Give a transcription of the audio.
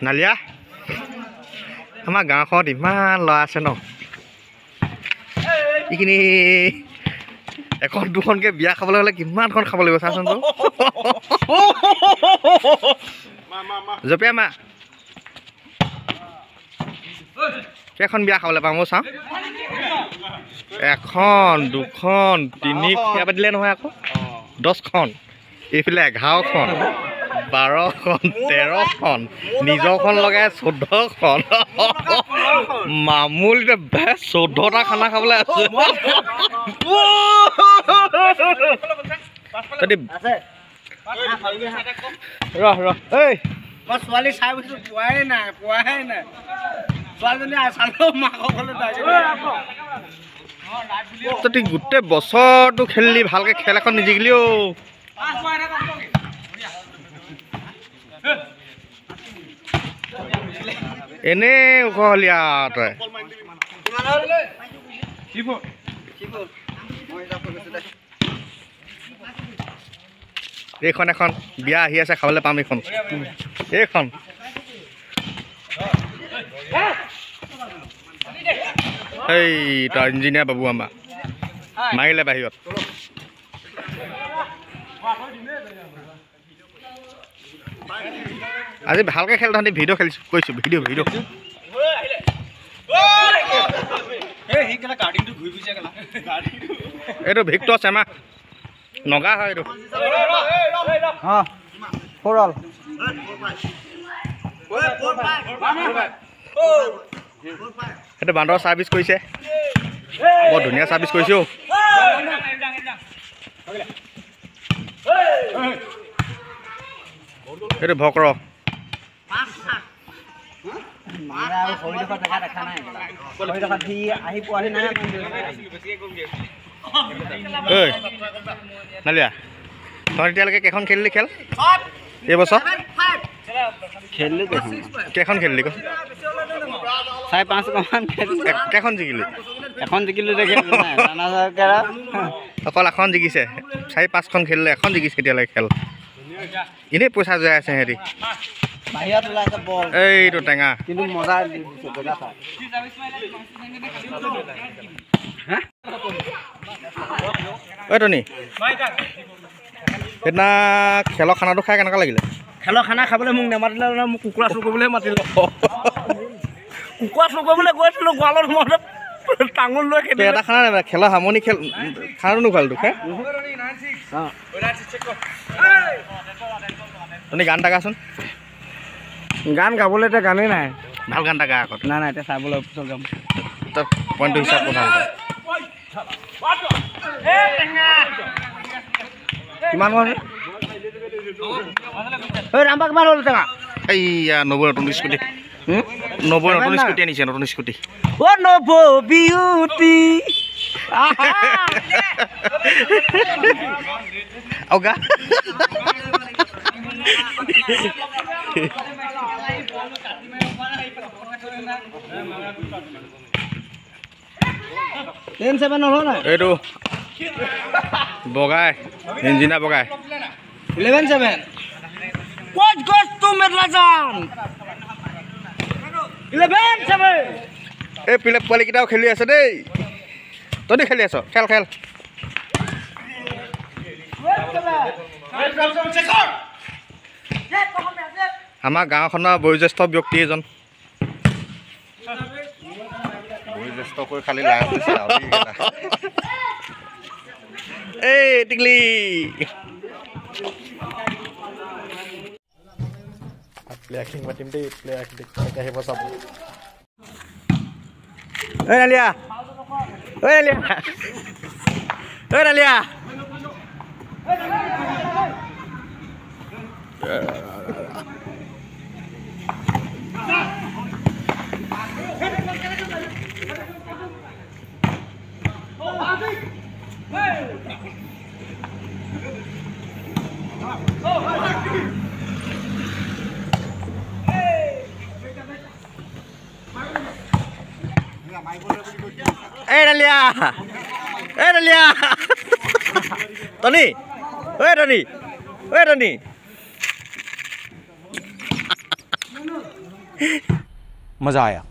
নালিয়া আমাৰ গাঁওখনত ইমান ল'ৰা আছে ন এইখিনি এখন দুখনকে বিয়া খাবলৈ হ'লে কিমানখন খাব লাগিব চাচোন তো জপিয়া মা কেইখন বিয়া খাবলৈ পাম চাওঁ এখন দুখন তিনি বিয়া পাতিলে নহয় আকৌ 10খন এইফালে 11খন 12খন 13খন নিজৰখন লগাই 14খন মামুলি 14টা খানা খাবলৈ আছে এই মই ছোৱালী চাই বুজিছো পোৱাই নাই ছোৱালীজনী আচালো মাকলে তই গোটেই বছৰটো খেলিলি ভালকে খেল এখন নিজিকিলি অ এনে উখলীয়া তই এইখন এখন বিয়া আহি আছে খাবলৈ পাম এইখন এই তই ইঞ্জিনিয়াৰ বাবু আমাৰ মাৰিলে বাহিৰত আজি ভালকে খেল তহঁতি ভিডিঅ' খেলিছো কৈছো ভিডিঅ' এইটো ভিক্টৰ চেমা নগা হয় এইটো এইটো বান্দৰ ছাৰ্ভিচ কৰিছে বৰ ধুনীয়া ছাৰ্ভিচ কৰিছে অ এইটো ভক্ৰ নালিয়া তই এতিয়ালৈকে কেইখন খেলিলি খেল এইবছৰ কেইখন খেলিলি ক 4-5খন কেইখন জিকিলি এখন জিকিলো অকল এখন জিকিছে 4-5খন খেলিলে এখন জিকিছে এতিয়ালৈকে খেল এনেই পইচা যোৱাই আছে সিহঁতি বাহিৰত ওলাইছে বল এইটো টেঙা কিন্তু মজা ঐ টনি সেইদিনা খেলৰ খানাটো খাই কেনেকুৱা লাগিলে খেলৰ খানা খাবলৈ মোক নেমাতিলে মোক কুকুৰা চুৰ কৰিবলৈ মাতিলে কুকুৰা চুৰ কৰিবলৈ গৈছিলোঁ গোৱালৰ সময়তে টাঙোন লৈ খেলি এটা খানা নাই খেলৰ সামৰণি খেল খানাটো নোখোৱাল তোক টনি গান এটা গাচোন গান গাবলৈ এতিয়া গানেই নাই ভাল গান এটা গা আকৌ নাই এতিয়া চাবলৈ পিছত গাম তই পইণ্টটো হিচাপ ভাল কিমান হ'ল ৰামবা কিমান হ'ল টেঙা এইয়া নবৌ নতুন স্কুটি নতুন স্কুটি আনিছে নতুন স্কুটি অ' নব বিউটি গা এইটো বগাই ইঞ্জিনিয়াৰ বগাই 11-7 What goes to Medlajan 11-7 এই পিলে পোৱালিকেইটাও খেলি আছে দেই তহঁতি খেলি আছ খেল আমাৰ গাঁওখনৰ বয়োজ্যেষ্ঠ ব্যক্তি এজন বয়োজ্যেষ্ঠ কৰি খালি লাভ হৈছে এই টিকলি প্লেয়াৰখিং মাতিম দেই প্লেয়াৰখিনিক আহিব চাব ঐ নালিয়া Ê Dalia. Ê Dalia. Tony. Ê Tony. Ê Tony. मज़ा आया।